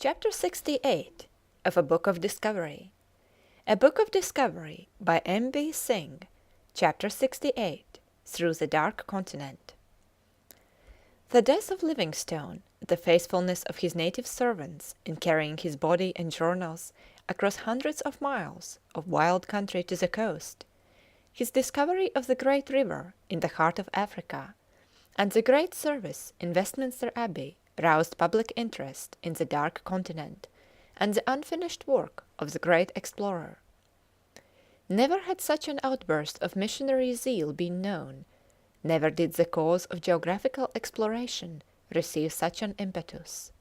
Chapter 68 of A Book of Discovery. A Book of Discovery by M.B. Synge. Chapter 68 Through the Dark Continent. The death of Livingstone, the faithfulness of his native servants in carrying his body and journals across hundreds of miles of wild country to the coast, his discovery of the great river in the heart of Africa, and the great service in Westminster Abbey roused public interest in the Dark Continent and the unfinished work of the great explorer. Never had such an outburst of missionary zeal been known, never did the cause of geographical exploration receive such an impetus.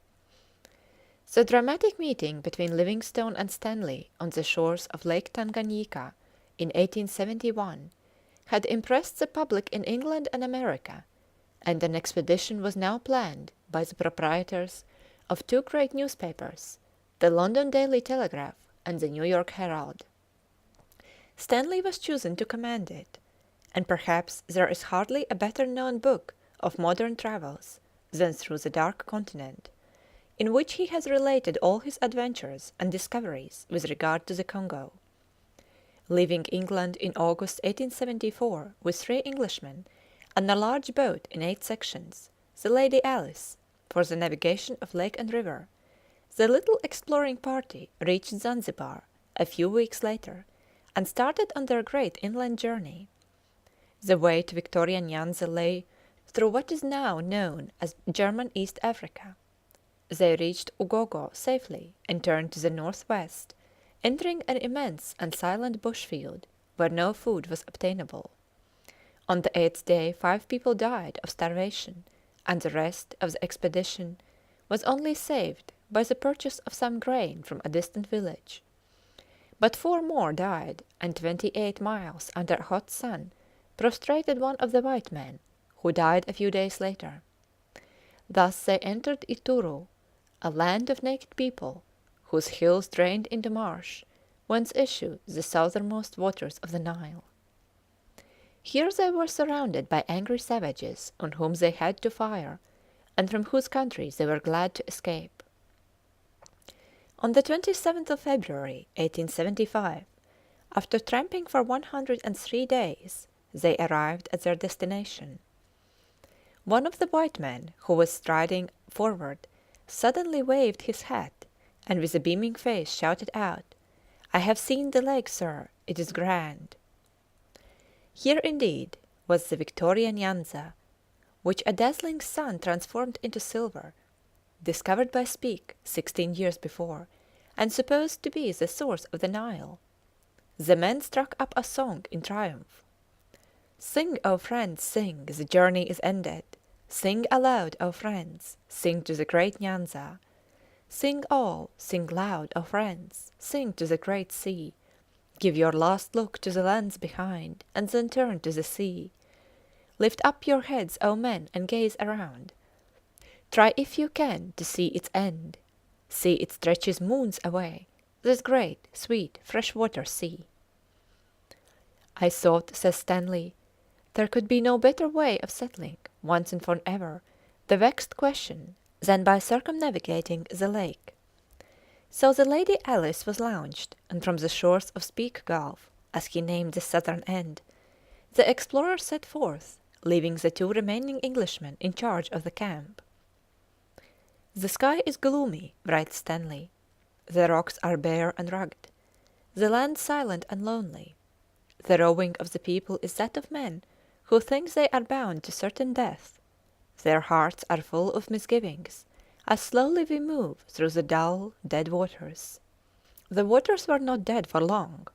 The dramatic meeting between Livingstone and Stanley on the shores of Lake Tanganyika in 1871 had impressed the public in England and America, and an expedition was now planned by the proprietors of two great newspapers, the London Daily Telegraph and the New York Herald. Stanley was chosen to command it, and perhaps there is hardly a better known book of modern travels than Through the Dark Continent, in which he has related all his adventures and discoveries with regard to the Congo. Leaving England in August 1874 with 3 Englishmen and a large boat in 8 sections, the Lady Alice, for the navigation of lake and river, the little exploring party reached Zanzibar a few weeks later and started on their great inland journey. The way to Victoria Nyanza lay through what is now known as German East Africa. They reached Ugogo safely and turned to the northwest, entering an immense and silent bushfield where no food was obtainable. On the 8th day 5 people died of starvation, and the rest of the expedition was only saved by the purchase of some grain from a distant village. But 4 more died, and 28 miles under a hot sun prostrated one of the white men, who died a few days later. Thus they entered Ituru, a land of naked people, whose hills drained into marsh, whence issue the southernmost waters of the Nile. Here they were surrounded by angry savages on whom they had to fire, and from whose country they were glad to escape. On the 27th of February, 1875, after tramping for 103 days, they arrived at their destination. One of the white men, who was striding forward, suddenly waved his hat, and with a beaming face shouted out, "I have seen the lake, sir. It is grand." Here indeed was the Victoria Nyanza, which a dazzling sun transformed into silver, discovered by Speke 16 years before, and supposed to be the source of the Nile. The men struck up a song in triumph. "Sing, O friends, sing, the journey is ended. Sing aloud, O friends, sing to the great Nyanza. Sing all, sing loud, O friends, sing to the great sea. Give your last look to the lands behind, and then turn to the sea. Lift up your heads, O men, and gaze around. Try if you can to see its end. See it stretches moons away, this great, sweet, fresh-water sea." "I thought," says Stanley, "there could be no better way of settling, once and for ever, the vexed question than by circumnavigating the lake." So the Lady Alice was launched, and from the shores of Speke Gulf, as he named the southern end, the explorer set forth, leaving the 2 remaining Englishmen in charge of the camp. "The sky is gloomy," writes Stanley. "The rocks are bare and rugged, the land silent and lonely. The rowing of the people is that of men who think they are bound to certain death. Their hearts are full of misgivings, as slowly we move through the dull, dead waters." The waters were not dead for long.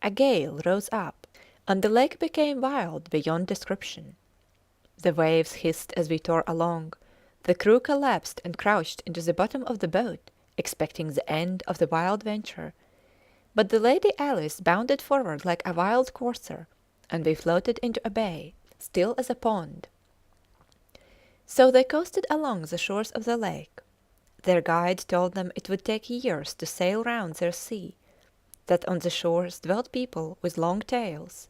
A gale rose up, and the lake became wild beyond description. The waves hissed as we tore along. The crew collapsed and crouched into the bottom of the boat, expecting the end of the wild venture. But the Lady Alice bounded forward like a wild courser, and we floated into a bay, still as a pond. So they coasted along the shores of the lake. Their guide told them it would take years to sail round their sea, that on the shores dwelt people with long tails,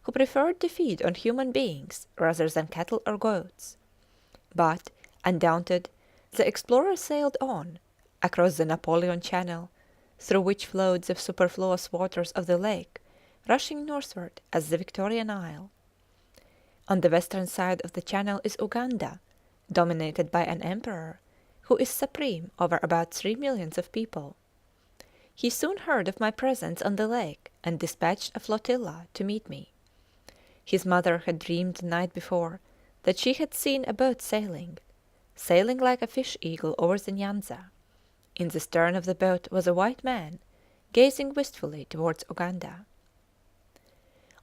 who preferred to feed on human beings rather than cattle or goats. But, undaunted, the explorer sailed on, across the Napoleon Channel, through which flowed the superfluous waters of the lake, rushing northward as the Victoria Nile. On the western side of the channel is Uganda, dominated by an emperor, who is supreme over about 3 millions of people. He soon heard of my presence on the lake and dispatched a flotilla to meet me. His mother had dreamed the night before that she had seen a boat sailing like a fish-eagle over the Nyanza. In the stern of the boat was a white man, gazing wistfully towards Uganda.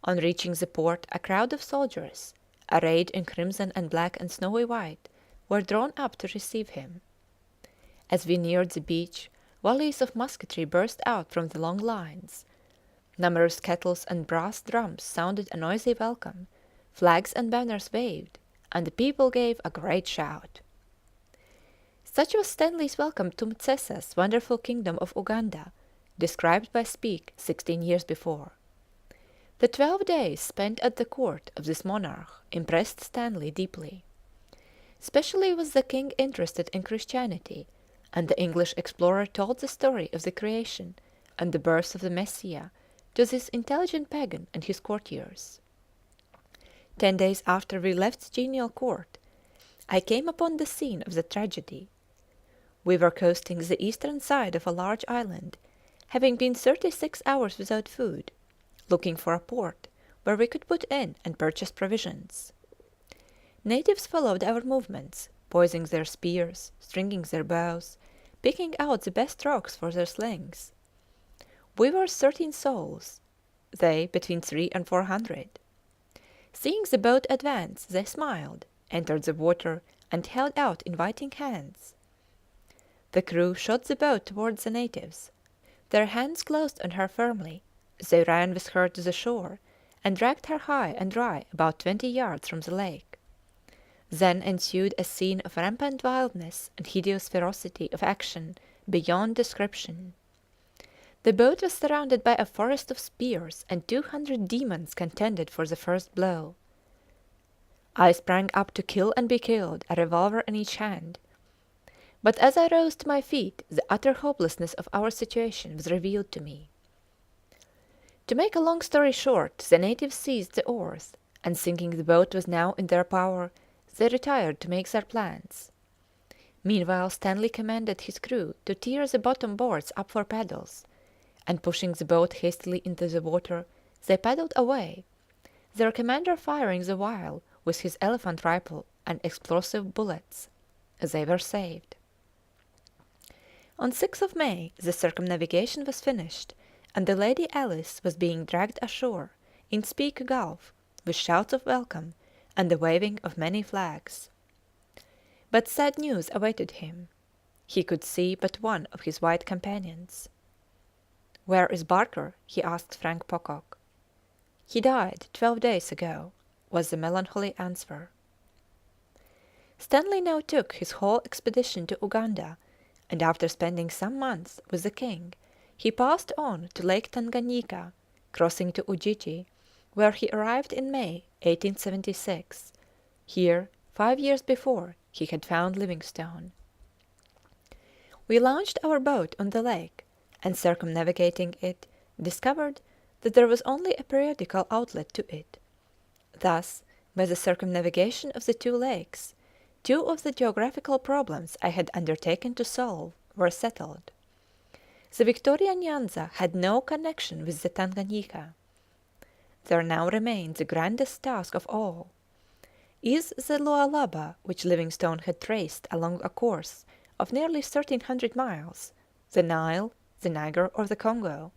On reaching the port, a crowd of soldiers, arrayed in crimson and black and snowy white, were drawn up to receive him. As we neared the beach, volleys of musketry burst out from the long lines. Numerous kettles and brass drums sounded a noisy welcome, flags and banners waved, and the people gave a great shout. Such was Stanley's welcome to Mtesa's wonderful kingdom of Uganda, described by Speke 16 years before. The 12 days spent at the court of this monarch impressed Stanley deeply. Specially was the king interested in Christianity, and the English explorer told the story of the creation and the birth of the Messiah to this intelligent pagan and his courtiers. 10 days after we left the genial court, I came upon the scene of the tragedy. We were coasting the eastern side of a large island, having been 36 hours without food, looking for a port where we could put in and purchase provisions. Natives followed our movements, poising their spears, stringing their bows, picking out the best rocks for their slings. We were 13 souls, they between 300 and 400. Seeing the boat advance, they smiled, entered the water, and held out inviting hands. The crew shot the boat towards the natives. Their hands closed on her firmly. They ran with her to the shore, and dragged her high and dry about 20 yards from the lake. Then ensued a scene of rampant wildness and hideous ferocity of action beyond description. The boat was surrounded by a forest of spears, and 200 demons contended for the first blow. I sprang up to kill and be killed, a revolver in each hand. But as I rose to my feet, the utter hopelessness of our situation was revealed to me. To make a long story short, the natives seized the oars, and thinking the boat was now in their power, they retired to make their plans. Meanwhile Stanley commanded his crew to tear the bottom boards up for paddles, and pushing the boat hastily into the water, they paddled away, their commander firing the while with his elephant rifle and explosive bullets. They were saved. On 6th of May the circumnavigation was finished, and the Lady Alice was being dragged ashore in Speke Gulf with shouts of welcome and the waving of many flags. But sad news awaited him. He could see but one of his white companions. "Where is Barker?" he asked Frank Pocock. "He died 12 days ago," was the melancholy answer. Stanley now took his whole expedition to Uganda, and after spending some months with the king, he passed on to Lake Tanganyika, crossing to Ujiji, where he arrived in May 1876. Here, 5 years before, he had found Livingstone. We launched our boat on the lake, and circumnavigating it, discovered that there was only a periodical outlet to it. Thus, by the circumnavigation of the two lakes, 2 of the geographical problems I had undertaken to solve were settled. The Victoria Nyanza had no connection with the Tanganyika. There now remained the grandest task of all. Is the Lualaba, which Livingstone had traced along a course of nearly 1,300 miles, the Nile, the Niger, or the Congo?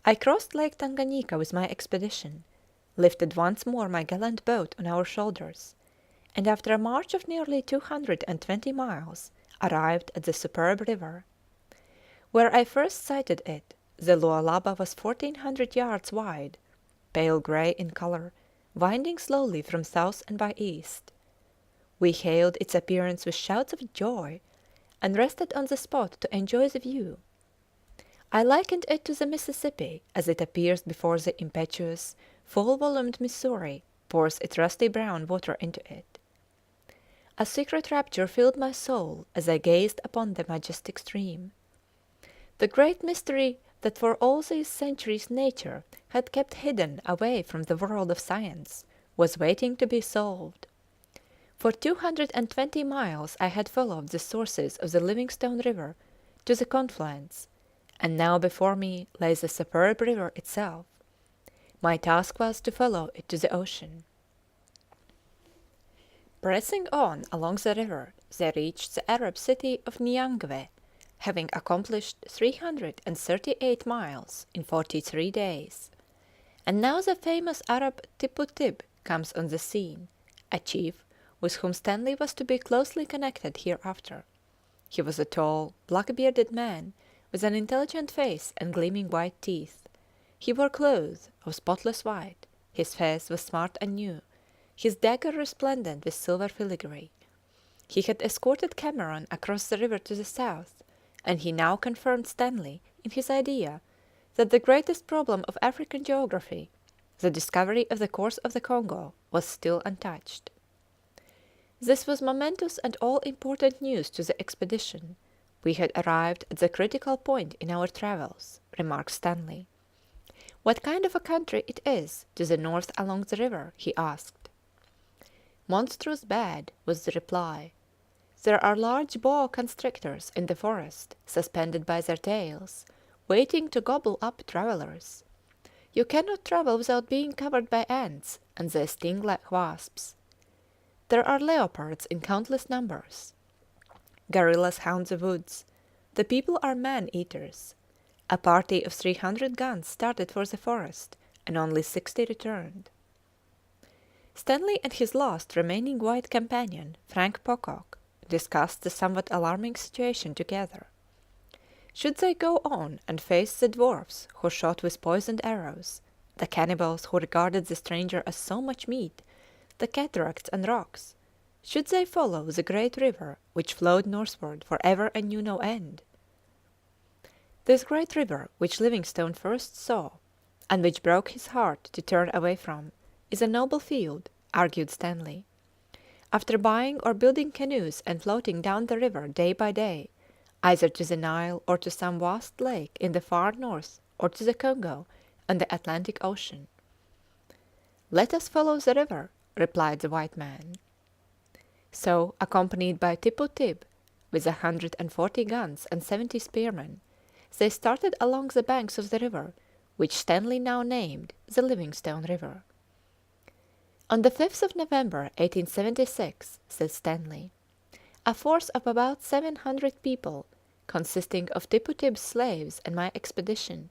I crossed Lake Tanganyika with my expedition, lifted once more my gallant boat on our shoulders, and after a march of nearly 220 miles, arrived at the superb river. Where I first sighted it, the Lualaba was 1,400 yards wide, pale grey in colour, winding slowly from south and by east. We hailed its appearance with shouts of joy, and rested on the spot to enjoy the view. I likened it to the Mississippi as it appears before the impetuous, full-volumed Missouri pours its rusty brown water into it. A secret rapture filled my soul as I gazed upon the majestic stream. The great mystery that for all these centuries nature had kept hidden away from the world of science was waiting to be solved. For 220 miles I had followed the sources of the Livingstone River to the confluence, and now before me lay the superb river itself. My task was to follow it to the ocean. Pressing on along the river, they reached the Arab city of Nyangwe, having accomplished 338 miles in 43 days. And now the famous Arab Tipu Tib comes on the scene, a chief with whom Stanley was to be closely connected hereafter. He was a tall, black-bearded man with an intelligent face and gleaming white teeth. He wore clothes of spotless white, his face was smart and new, his dagger resplendent with silver filigree. He had escorted Cameron across the river to the south, and he now confirmed Stanley in his idea that the greatest problem of African geography, the discovery of the course of the Congo, was still untouched. This was momentous and all-important news to the expedition. We had arrived at the critical point in our travels, remarked Stanley. What kind of a country it is to the north along the river? He asked. Monstrous bad, was the reply. There are large boa constrictors in the forest, suspended by their tails, waiting to gobble up travellers. You cannot travel without being covered by ants, and they sting like wasps. There are leopards in countless numbers. Gorillas hound the woods. The people are man-eaters. A party of 300 guns started for the forest, and only 60 returned. Stanley and his last remaining white companion, Frank Pocock, discussed the somewhat alarming situation together. Should they go on and face the dwarfs who shot with poisoned arrows, the cannibals who regarded the stranger as so much meat, the cataracts and rocks? Should they follow the great river which flowed northward for ever and knew no end? This great river which Livingstone first saw, and which broke his heart to turn away from, is a noble field, argued Stanley. After buying or building canoes and floating down the river day by day, either to the Nile or to some vast lake in the far north or to the Congo and the Atlantic Ocean. Let us follow the river, replied the white man. So, accompanied by Tipu Tib, with 140 guns and 70 spearmen, they started along the banks of the river, which Stanley now named the Livingstone River. On the 5th of November, 1876, said Stanley, a force of about 700 people, consisting of Tipu Tib's slaves and my expedition,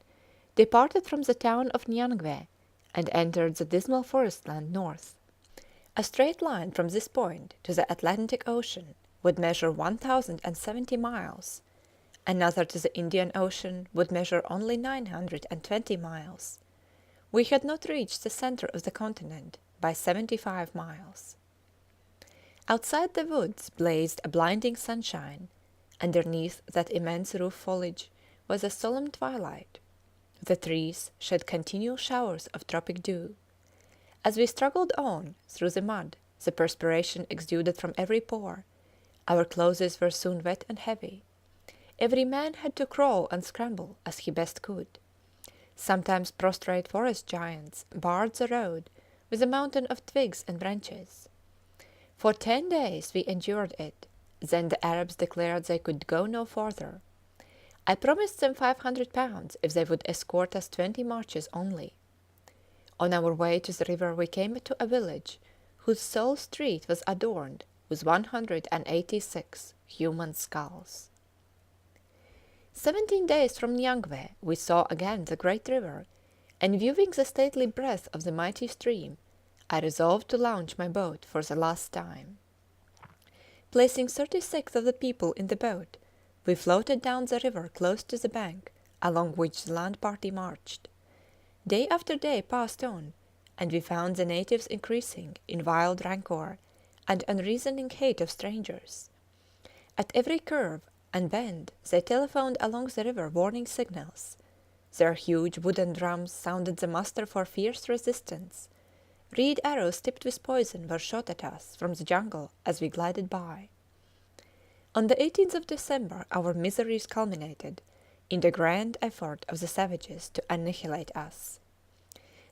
departed from the town of Nyangwe and entered the dismal forest land north. A straight line from this point to the Atlantic Ocean would measure 1,070 miles. Another to the Indian Ocean would measure only 920 miles. We had not reached the center of the continent by 75 miles. Outside the woods blazed a blinding sunshine. Underneath that immense roof foliage was a solemn twilight. The trees shed continual showers of tropic dew. As we struggled on through the mud, the perspiration exuded from every pore. Our clothes were soon wet and heavy. Every man had to crawl and scramble as he best could. Sometimes prostrate forest giants barred the road with a mountain of twigs and branches. For 10 days we endured it. Then the Arabs declared they could go no farther. I promised them £500 if they would escort us 20 marches only. On our way to the river we came to a village whose sole street was adorned with 186 human skulls. 17 days from Nyangwe we saw again the great river, and viewing the stately breadth of the mighty stream, I resolved to launch my boat for the last time. Placing 36 of the people in the boat, we floated down the river close to the bank along which the land party marched. Day after day passed on, and we found the natives increasing in wild rancor and unreasoning hate of strangers. At every curve and bend they telephoned along the river warning signals. Their huge wooden drums sounded the muster for fierce resistance, Reed arrows tipped with poison were shot at us from the jungle as we glided by. On the 18th of December our miseries culminated in the grand effort of the savages to annihilate us.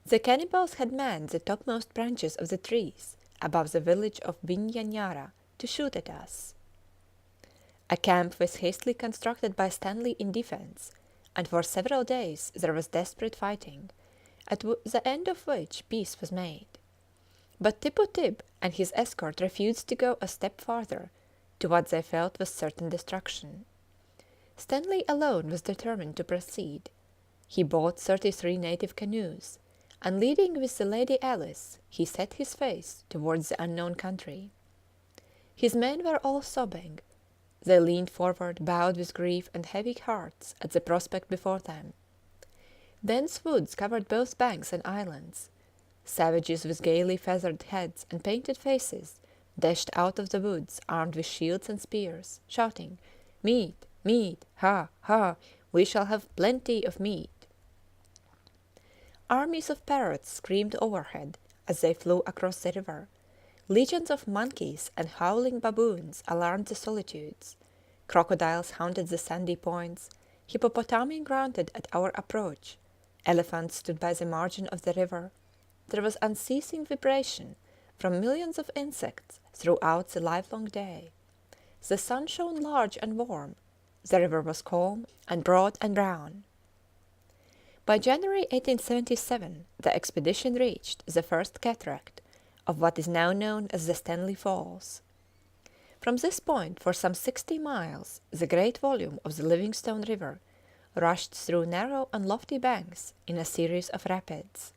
The cannibals had manned the topmost branches of the trees above the village of Vinyanyara to shoot at us. A camp was hastily constructed by Stanley in defence, and for several days there was desperate fighting, at the end of which peace was made. But Tippu Tib and his escort refused to go a step farther to what they felt was certain destruction. Stanley alone was determined to proceed. He bought 33 native canoes, and leading with the Lady Alice, he set his face towards the unknown country. His men were all sobbing. They leaned forward, bowed with grief and heavy hearts at the prospect before them. Dense woods covered both banks and islands. Savages with gaily feathered heads and painted faces dashed out of the woods armed with shields and spears, shouting, "Meat, meat, ha, ha, we shall have plenty of meat." Armies of parrots screamed overhead as they flew across the river. Legions of monkeys and howling baboons alarmed the solitudes. Crocodiles haunted the sandy points. Hippopotami grunted at our approach. Elephants stood by the margin of the river. There was unceasing vibration from millions of insects throughout the livelong day. The sun shone large and warm. The river was calm and broad and brown. By January 1877 the expedition reached the first cataract of what is now known as the Stanley Falls. From this point for some 60 miles the great volume of the Livingstone River rushed through narrow and lofty banks in a series of rapids.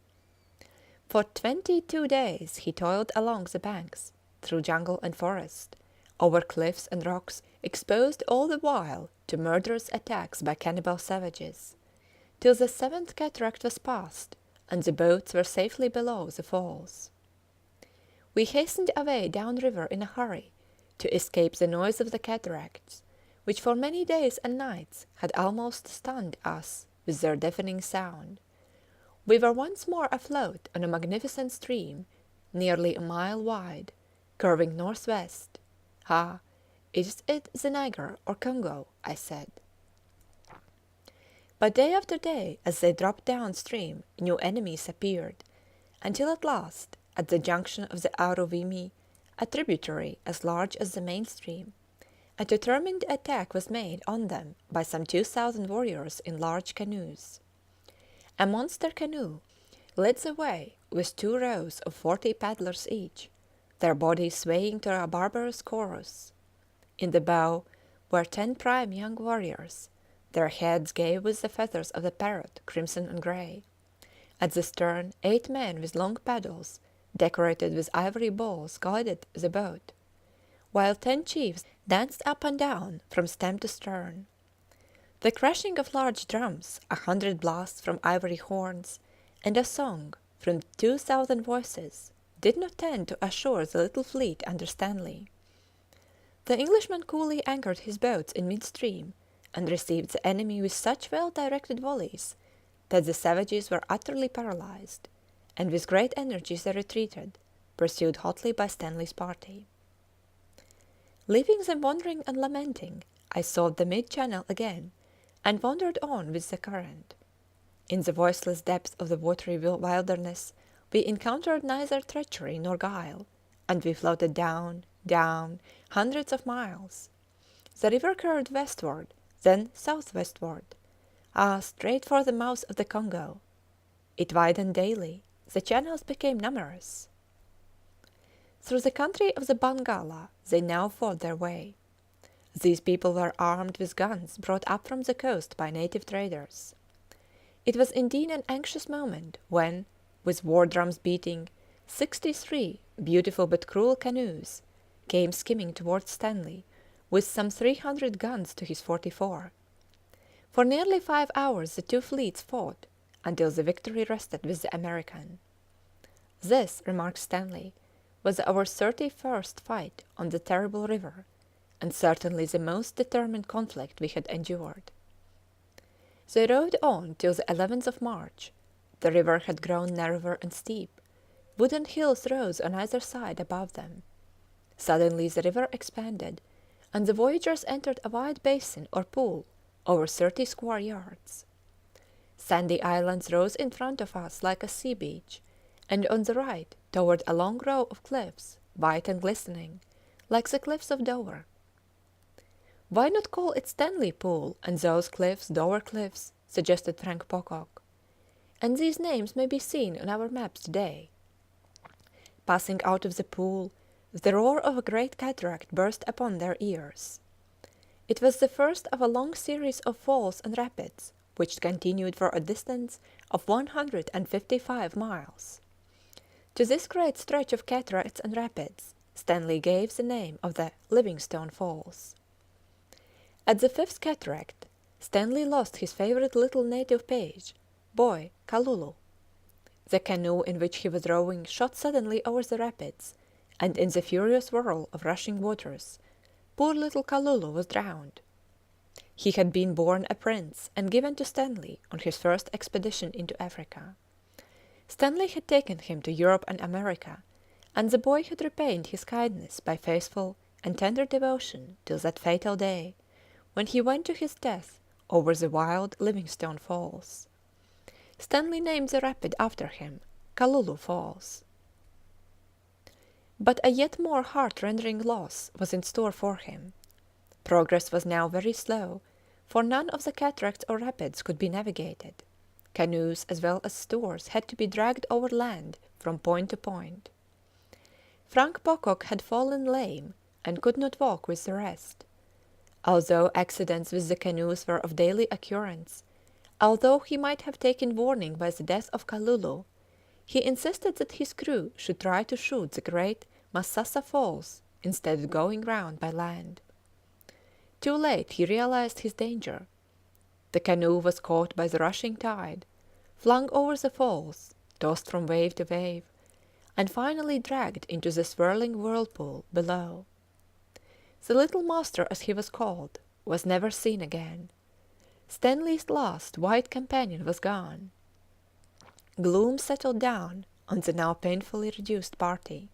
For 22 days he toiled along the banks, through jungle and forest, over cliffs and rocks, exposed all the while to murderous attacks by cannibal savages, till the 7th cataract was passed and the boats were safely below the falls. We hastened away down river in a hurry to escape the noise of the cataracts, which for many days and nights had almost stunned us with their deafening sound. We were once more afloat on a magnificent stream, nearly a mile wide, curving northwest. "Ah, is it the Niger or Congo?" I said. But day after day, as they dropped downstream, new enemies appeared, until at last, at the junction of the Aruvimi, a tributary as large as the main stream, a determined attack was made on them by some 2,000 warriors in large canoes. A monster canoe led the way with 2 rows of 40 paddlers each, their bodies swaying to a barbarous chorus. In the bow were 10 prime young warriors, their heads gay with the feathers of the parrot, crimson and grey. At the stern 8 men with long paddles, decorated with ivory balls, guided the boat, while 10 chiefs danced up and down from stem to stern. The crashing of large drums, 100 blasts from ivory horns, and a song from 2,000 voices did not tend to assure the little fleet under Stanley. The Englishman coolly anchored his boats in midstream, and received the enemy with such well-directed volleys that the savages were utterly paralyzed, and with great energy they retreated, pursued hotly by Stanley's party. Leaving them wandering and lamenting, I sought the mid-channel again, and wandered on with the current. In the voiceless depths of the watery wilderness we encountered neither treachery nor guile, and we floated down, down, hundreds of miles. The river curved westward, then southwestward, straight for the mouth of the Congo. It widened daily, the channels became numerous. Through the country of the Bangala they now fought their way. These people were armed with guns brought up from the coast by native traders. It was indeed an anxious moment when, with war drums beating, 63 beautiful but cruel canoes came skimming towards Stanley with some 300 guns to his 44. For nearly 5 hours the 2 fleets fought, until the victory rested with the American. This, remarked Stanley, was our 31st fight on the terrible river, and certainly the most determined conflict we had endured. They rowed on till the 11th of March. The river had grown narrower and steep. Wooden hills rose on either side above them. Suddenly the river expanded, and the voyagers entered a wide basin or pool over 30 square yards. Sandy islands rose in front of us like a sea beach, and on the right towered a long row of cliffs, white and glistening, like the cliffs of Dover. Why not call it Stanley Pool and those cliffs Dover Cliffs? Suggested Frank Pocock. And these names may be seen on our maps today. Passing out of the pool, the roar of a great cataract burst upon their ears. It was the first of a long series of falls and rapids, which continued for a distance of 155 miles. To this great stretch of cataracts and rapids, Stanley gave the name of the Livingstone Falls. At the fifth cataract, Stanley lost his favorite little native page, boy Kalulu. The canoe in which he was rowing shot suddenly over the rapids, and in the furious whirl of rushing waters, poor little Kalulu was drowned. He had been born a prince and given to Stanley on his first expedition into Africa. Stanley had taken him to Europe and America, and the boy had repaid his kindness by faithful and tender devotion till that fatal day, when he went to his death over the wild Livingstone Falls. Stanley named the rapid after him, Kalulu Falls. But a yet more heart-rending loss was in store for him. Progress was now very slow, for none of the cataracts or rapids could be navigated. Canoes as well as stores had to be dragged over land from point to point. Frank Pocock had fallen lame and could not walk with the rest. Although accidents with the canoes were of daily occurrence, although he might have taken warning by the death of Kalulu, he insisted that his crew should try to shoot the great Masassa Falls instead of going round by land. Too late he realized his danger. The canoe was caught by the rushing tide, flung over the falls, tossed from wave to wave, and finally dragged into the swirling whirlpool below. The little master, as he was called, was never seen again. Stanley's last white companion was gone. Gloom settled down on the now painfully reduced party.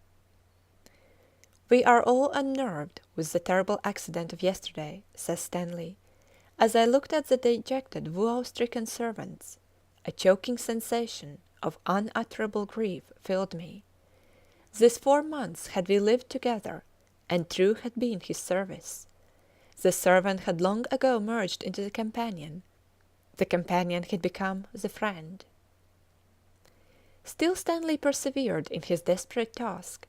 We are all unnerved with the terrible accident of yesterday, says Stanley, as I looked at the dejected, woe-stricken servants. A choking sensation of unutterable grief filled me. These 4 months had we lived together, and true had been his service. The servant had long ago merged into the companion. The companion had become the friend. Still Stanley persevered in his desperate task,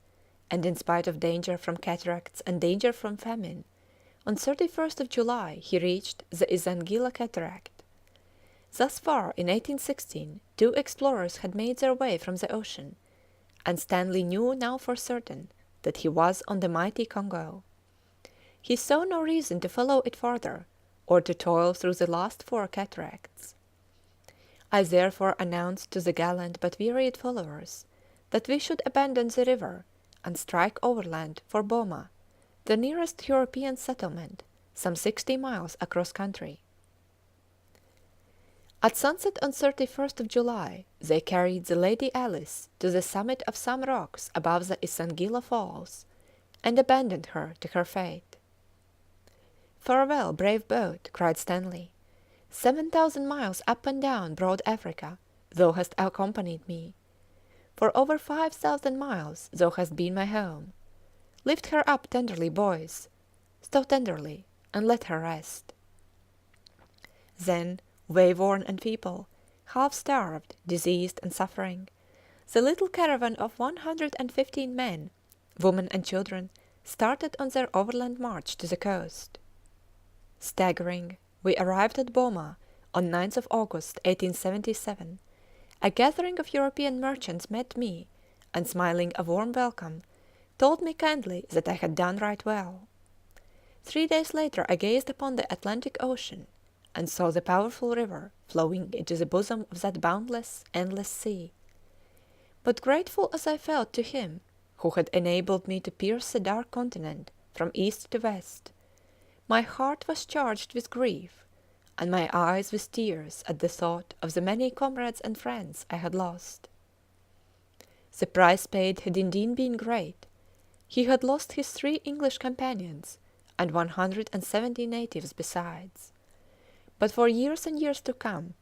and in spite of danger from cataracts and danger from famine, on 31st of July he reached the Isangila Cataract. Thus far in 1816 2 explorers had made their way from the ocean, and Stanley knew now for certain that he was on the mighty Congo. He saw no reason to follow it farther, or to toil through the last 4 cataracts. I therefore announced to the gallant but wearied followers that we should abandon the river and strike overland for Boma, the nearest European settlement, some 60 miles across country. At sunset on 31st of July they carried the Lady Alice to the summit of some rocks above the Isangila Falls, and abandoned her to her fate. "Farewell, brave boat," cried Stanley. 7,000 miles up and down broad Africa thou hast accompanied me. For over 5,000 miles thou hast been my home. Lift her up tenderly, boys, so tenderly, and let her rest. Then, wayworn and feeble, half-starved, diseased, and suffering, the little caravan of 115 men, women, and children started on their overland march to the coast. Staggering, we arrived at Boma on 9th of August, 1877. A gathering of European merchants met me, and smiling a warm welcome, told me kindly that I had done right well. 3 days later I gazed upon the Atlantic Ocean, and saw the powerful river flowing into the bosom of that boundless, endless sea. But grateful as I felt to him who had enabled me to pierce the dark continent from east to west, my heart was charged with grief, and my eyes with tears at the thought of the many comrades and friends I had lost. The price paid had indeed been great. He had lost his 3 English companions, and 170 natives besides. But for years and years to come,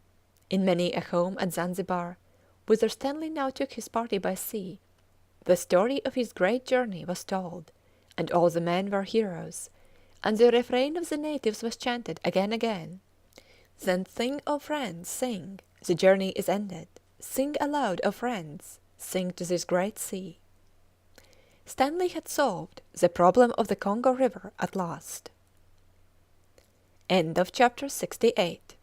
in many a home at Zanzibar, whither Stanley now took his party by sea, the story of his great journey was told, and all the men were heroes, and the refrain of the natives was chanted again. Then sing, O friends, sing, the journey is ended. Sing aloud, O friends, sing to this great sea. Stanley had solved the problem of the Congo River at last. End of chapter 68.